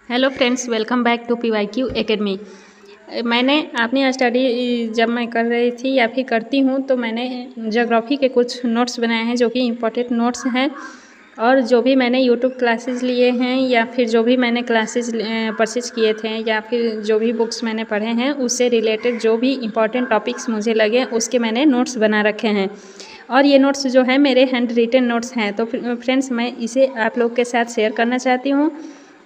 Hello friends, welcome back to PYQ academy. मैंने अपनी study जब मैं कर रही थी या फिर करती हूँ तो मैंने ज्योग्राफी के कुछ नोट्स बनाए हैं जो कि इम्पोर्टेंट नोट्स हैं। और जो भी मैंने यूट्यूब क्लासेस लिए हैं या फिर जो भी मैंने क्लासेस परचेज किए थे या फिर जो भी बुक्स मैंने पढ़े हैं उससे रिलेटेड जो भी इम्पोर्टेंट टॉपिक्स मुझे लगे उसके मैंने नोट्स बना रखे हैं। और ये नोट्स जो है मेरे हैंड रिटन नोट्स हैं। तो फ्रेंड्स, मैं इसे आप लोग के साथ शेयर करना चाहती हूँ।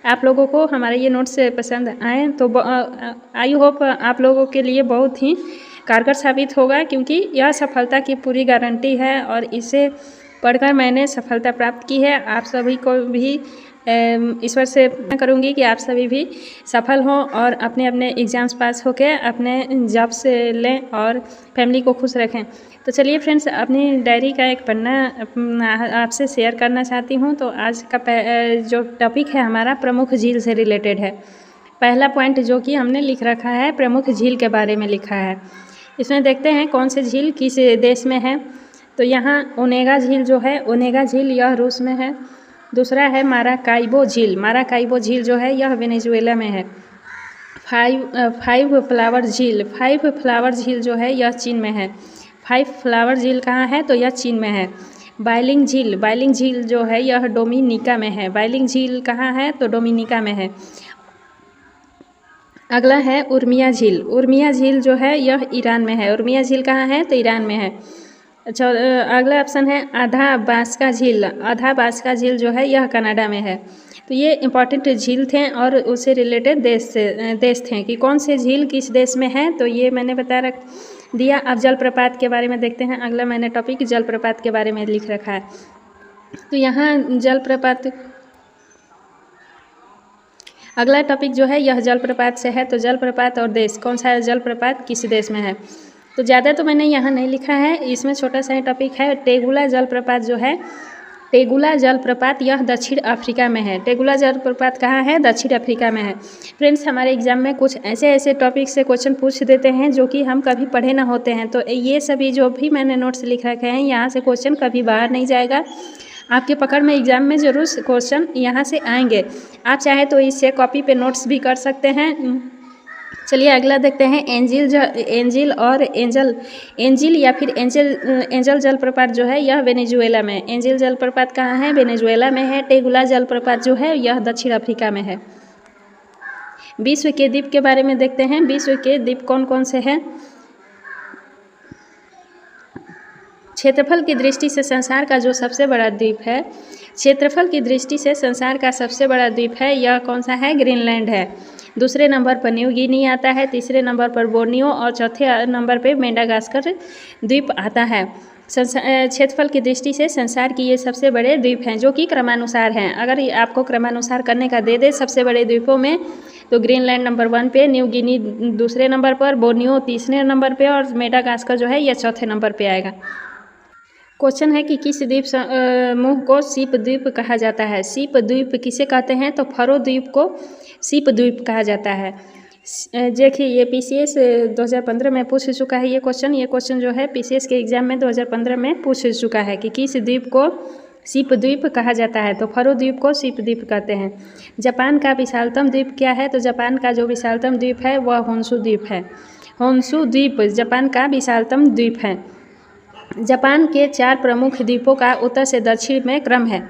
आप लोगों को हमारे ये नोट्स पसंद आए तो आई होप आप लोगों के लिए बहुत ही कारगर साबित होगा, क्योंकि यह सफलता की पूरी गारंटी है और इसे पढ़कर मैंने सफलता प्राप्त की है। आप सभी को भी ईश्वर से प्रार्थना करूंगी कि आप सभी भी सफल हों और अपने अपने एग्ज़ाम्स पास होकर अपने जॉब से लें और फैमिली को खुश रखें। तो चलिए फ्रेंड्स, अपनी डायरी का एक पन्ना आपसे शेयर करना चाहती हूँ। तो आज का जो टॉपिक है हमारा प्रमुख झील से रिलेटेड है। पहला पॉइंट जो कि हमने लिख रखा है प्रमुख झील के बारे में लिखा है। इसमें देखते हैं कौन से झील किस देश में है। तो यहाँ ओनेगा झील जो है, ओनेगा झील यह रूस में है। दूसरा है माराकाइबो झील। माराकाइबो झील जो है यह वेनेजुएला में है। फाइव फ्लावर झील। फाइव फ्लावर झील जो है यह चीन में है। फाइव फ्लावर झील कहाँ है? तो यह चीन में है। बाइलिंग झील। बाइलिंग झील जो है यह डोमिनिका में है। बाइलिंग झील कहाँ है? तो डोमिनिका में है। अगला है उर्मिया झील। उर्मिया झील जो है यह ईरान में है। उर्मिया झील कहाँ है? तो ईरान में है। अच्छा, अगला ऑप्शन है अथाबास्का झील। अथाबास्का झील जो है यह कनाडा में है। तो ये इंपॉर्टेंट झील थे और उससे रिलेटेड देश थे कि कौन से झील किस देश में है। तो ये मैंने बता रख दिया। अब जलप्रपात के बारे में देखते हैं। अगला मैंने टॉपिक जलप्रपात के बारे में लिख रखा है। तो यहाँ जलप्रपात, अगला टॉपिक जो है यह जलप्रपात से है। तो जलप्रपात और देश, कौन सा जलप्रपात किस देश में है। तो ज़्यादा तो मैंने यहाँ नहीं लिखा है, इसमें छोटा सा ही टॉपिक है। टेगुला जलप्रपात जो है, टेगुला जलप्रपात यह दक्षिण अफ्रीका में है। टेगुला जलप्रपात कहाँ है? दक्षिण अफ्रीका में है। फ्रेंड्स, हमारे एग्जाम में कुछ ऐसे टॉपिक से क्वेश्चन पूछ देते हैं जो कि हम कभी पढ़े ना होते हैं। तो ये सभी जो भी मैंने नोट्स लिख रखे हैं यहाँ से क्वेश्चन कभी बाहर नहीं जाएगा। आपके पकड़ में एग्जाम में ज़रूर क्वेश्चन यहाँ से आएंगे। आप चाहे तो इससे कॉपी पे नोट्स भी कर सकते हैं। चलिए अगला देखते हैं एंजिल और एंजल। एंजिल या फिर एंजल जलप्रपात जो है यह वेनेजुएला में। एंजिल जलप्रपात कहाँ है? वेनेजुएला में है। टेगुला जलप्रपात जो है यह दक्षिण अफ्रीका में है। विश्व के द्वीप के बारे में देखते हैं। विश्व के द्वीप कौन कौन से हैं। क्षेत्रफल की दृष्टि से संसार का जो सबसे बड़ा द्वीप है, क्षेत्रफल की दृष्टि से संसार का सबसे बड़ा द्वीप है, यह कौन सा है? ग्रीनलैंड है। दूसरे नंबर पर न्यू गिनी आता है। तीसरे नंबर पर बोर्नियो और चौथे नंबर पर मेडागास्कर द्वीप आता है। क्षेत्रफल की दृष्टि से संसार की ये सबसे बड़े द्वीप हैं जो कि क्रमानुसार हैं। अगर ये आपको क्रमानुसार करने का दे दे सबसे बड़े द्वीपों में, तो ग्रीनलैंड नंबर 1 पे, न्यू गिनी दूसरे नंबर पर, बोर्नियो तीसरे नंबर पे और मेडागास्कर जो है यह चौथे नंबर पे आएगा। क्वेश्चन है कि किस द्वीप समूह को सीप द्वीप कहा जाता है। सीप द्वीप किसे कहते हैं? तो फरो द्वीप को सीप द्वीप कहा जाता है। देखिए ये PCS 2015 में पूछ चुका है ये क्वेश्चन जो है PCS के एग्जाम में 2015 में पूछ चुका है कि किस द्वीप को सीप द्वीप कहा जाता है। तो फरो द्वीप को सीप द्वीप कहते हैं। जापान का विशालतम द्वीप क्या है? तो जापान का जो विशालतम द्वीप है वह होन्शु द्वीप है। होन्शु द्वीप जापान का विशालतम द्वीप है। जापान के 4 प्रमुख द्वीपों का उत्तर से दक्षिण में क्रम है।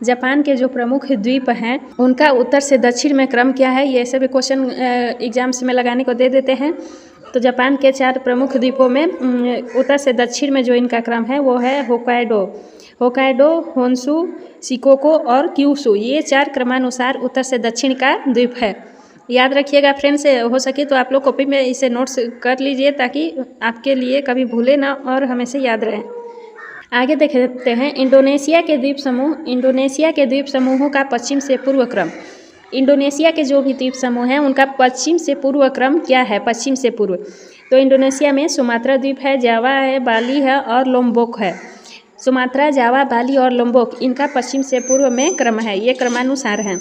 जापान के जो प्रमुख द्वीप हैं उनका उत्तर से दक्षिण में क्रम क्या है, ये सभी क्वेश्चन एग्जाम्स में लगाने को दे देते हैं। तो जापान के 4 प्रमुख द्वीपों में उत्तर से दक्षिण में जो इनका क्रम है वो है होकाइडो, होन्शु, शिकोको और क्यूशु। ये 4 क्रमानुसार उत्तर से दक्षिण का द्वीप है। याद रखिएगा फ्रेंड्स, हो सके तो आप लोग कॉपी में इसे नोट्स कर लीजिए ताकि आपके लिए कभी भूले ना और हमेशा याद रहे। आगे देखते हैं इंडोनेशिया के द्वीप समूह। इंडोनेशिया के द्वीप समूहों का पश्चिम से पूर्व क्रम। इंडोनेशिया के जो भी द्वीप समूह हैं उनका पश्चिम से पूर्व क्रम क्या है? पश्चिम से पूर्व। तो इंडोनेशिया में सुमात्रा द्वीप है, जावा है, बाली है और लोम्बोक है। सुमात्रा, जावा, बाली और लोम्बोक इनका पश्चिम से पूर्व में क्रम है। ये क्रमानुसार हैं।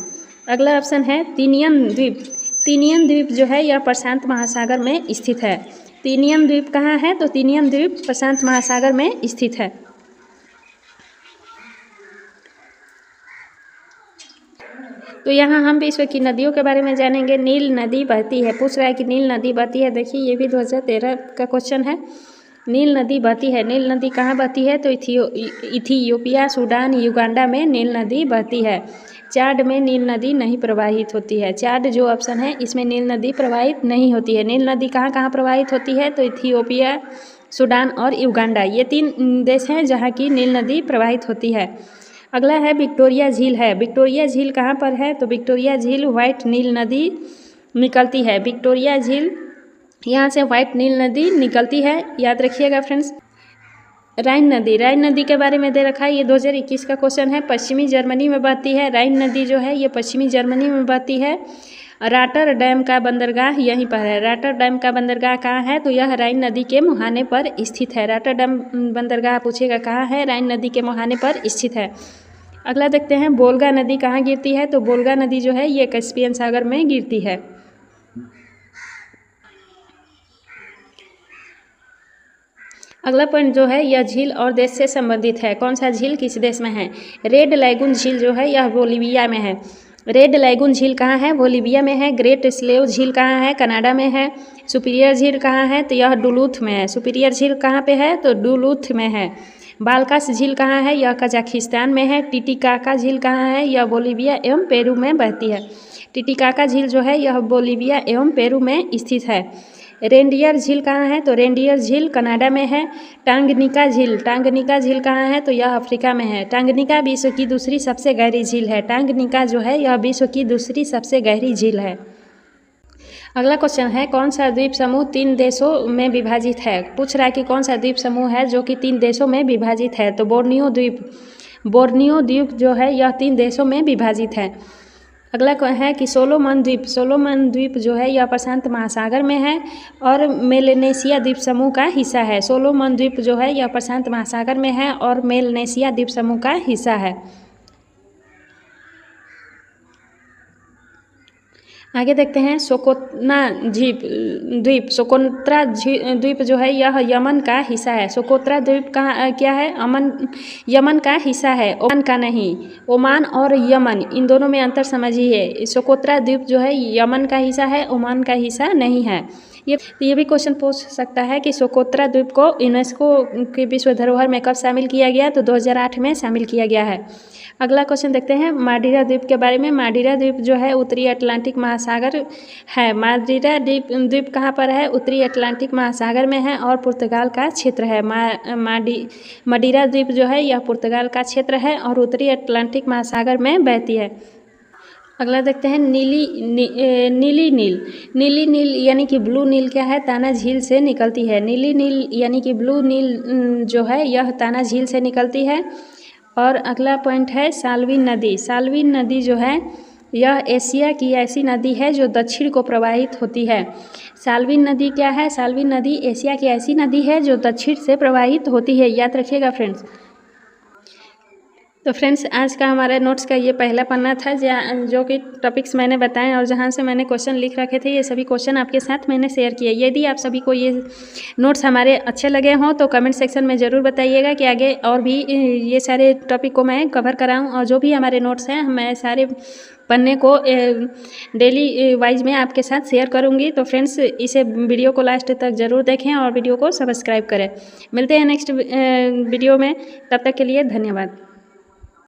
अगला ऑप्शन है तीनियन द्वीप। तीनियन द्वीप जो है यह प्रशांत महासागर में स्थित है। तीनियन द्वीप कहाँ है? तो तीनियन द्वीप प्रशांत महासागर में स्थित है। तो यहाँ हम विश्व की नदियों के बारे में जानेंगे। नील नदी बहती है, पूछ रहा है कि नील नदी बहती है। देखिए ये भी 2013 का क्वेश्चन है। नील नदी बहती है, नील नदी कहाँ बहती है? तो इथियोपिया, सूडान, युगांडा में नील नदी बहती है। चाड में नील नदी नहीं प्रवाहित होती है। चाड जो ऑप्शन है इसमें नील नदी प्रवाहित नहीं होती है। नील नदी कहाँ कहाँ प्रवाहित होती है? तो इथियोपिया, सूडान और युगांडा, ये 3 देश हैं जहाँ की नील नदी प्रवाहित होती है। अगला है विक्टोरिया झील है। विक्टोरिया झील कहाँ पर है? तो विक्टोरिया झील व्हाइट नील नदी निकलती है। विक्टोरिया झील यहाँ से व्हाइट नील नदी निकलती है, याद रखिएगा फ्रेंड्स। राइन नदी, राइन नदी के बारे में दे रखा है, ये 2021 का क्वेश्चन है। पश्चिमी जर्मनी में बहती है। राइन नदी जो है ये पश्चिमी जर्मनी में बहती है। राटर डैम का बंदरगाह यहीं पर है। राटर डैम का बंदरगाह कहाँ है? तो यह राइन नदी के मुहाने पर स्थित है। राटर डैम बंदरगाह पूछेगा कहाँ है? राइन नदी के मुहाने पर स्थित है। अगला देखते हैं वोल्गा नदी कहाँ गिरती है? तो वोल्गा नदी जो है ये कैस्पियन सागर में गिरती है। अगला पॉइंट जो है यह झील और देश से संबंधित है। कौन सा झील किस देश में है? रेड लैगून झील जो है यह बोलिविया में है। रेड लैगून झील कहाँ है? बोलिविया में है। ग्रेट स्लेव झील कहाँ है? कनाडा में है। सुपीरियर झील कहाँ है? तो यह डुलूथ में है। सुपीरियर झील कहाँ पे है? तो डुलूथ में है। बालकास झील कहाँ है? यह कजाकिस्तान में है। टिटिकाका झील कहाँ है? यह बोलिविया एवं पेरू में बहती है। टिटिकाका झील जो है यह बोलिविया एवं पेरू में स्थित है। रेंडियर झील कहाँ है? तो रेंडियर झील कनाडा में है। टांगनिका झील, टांगनिका झील कहाँ है? तो यह अफ्रीका में है। टांगनिका विश्व की दूसरी सबसे गहरी झील है। टांगनिका जो है यह विश्व की दूसरी सबसे गहरी झील है। अगला क्वेश्चन है कौन सा द्वीप समूह 3 देशों में विभाजित है? पूछ रहा है कि कौन सा द्वीप समूह है जो कि 3 देशों में विभाजित है? तो बोर्नियो द्वीप, बोर्नियो द्वीप जो है यह 3 देशों में विभाजित है। अगला है कि सोलोमन द्वीप, सोलोमन द्वीप जो है यह प्रशांत महासागर में है और मेलेनेशिया द्वीप समूह का हिस्सा है। सोलोमन द्वीप जो है यह प्रशांत महासागर में है और मेलेनेशिया द्वीप समूह का हिस्सा है। आगे देखते हैं सोकोत्रा द्वीप, सोकोत्रा द्वीप जो है यह यमन का हिस्सा है। सोकोत्रा द्वीप का क्या है? यमन का हिस्सा है, ओमान का नहीं। ओमान और यमन इन दोनों में अंतर समझिए। सोकोत्रा द्वीप जो है यमन का हिस्सा है, ओमान का हिस्सा नहीं है। ये भी क्वेश्चन पूछ सकता है कि सोकोत्रा द्वीप को यूनेस्को के विश्व धरोहर में कब शामिल किया गया? तो 2008 में शामिल किया गया है। अगला क्वेश्चन देखते हैं माडीरा द्वीप के बारे में। माडीरा द्वीप जो है उत्तरी अटलांटिक महासागर है। माडीरा द्वीप कहाँ पर है? उत्तरी अटलांटिक महासागर में है और पुर्तगाल का क्षेत्र है। माडीरा द्वीप जो है यह पुर्तगाल का क्षेत्र है और उत्तरी अटलांटिक महासागर में बहती है। अगला देखते हैं नीली नील यानी कि ब्लू नील क्या है? ताना झील से निकलती है। नीली नील यानी कि ब्लू नील जो है यह ताना झील से निकलती है। और अगला पॉइंट है साल्विन नदी। साल्विन नदी जो है यह एशिया की ऐसी नदी है जो दक्षिण को प्रवाहित होती है। साल्विन नदी क्या है? साल्विन नदी एशिया की ऐसी नदी है जो दक्षिण से प्रवाहित होती है, याद रखिएगा फ्रेंड्स। तो फ्रेंड्स आज का हमारे नोट्स का ये पहला पन्ना था जो कि टॉपिक्स मैंने बताए और जहाँ से मैंने क्वेश्चन लिख रखे थे ये सभी क्वेश्चन आपके साथ मैंने शेयर किए। यदि आप सभी को ये नोट्स हमारे अच्छे लगे हों तो कमेंट सेक्शन में ज़रूर बताइएगा कि आगे और भी ये सारे टॉपिक को मैं कवर कराऊँ। और जो भी हमारे नोट्स हैं मैं सारे पन्ने को डेली वाइज में आपके साथ शेयर करूंगी। तो फ्रेंड्स इसे वीडियो को लास्ट तक ज़रूर देखें और वीडियो को सब्सक्राइब करें। मिलते हैं नेक्स्ट वीडियो में, तब तक के लिए धन्यवाद।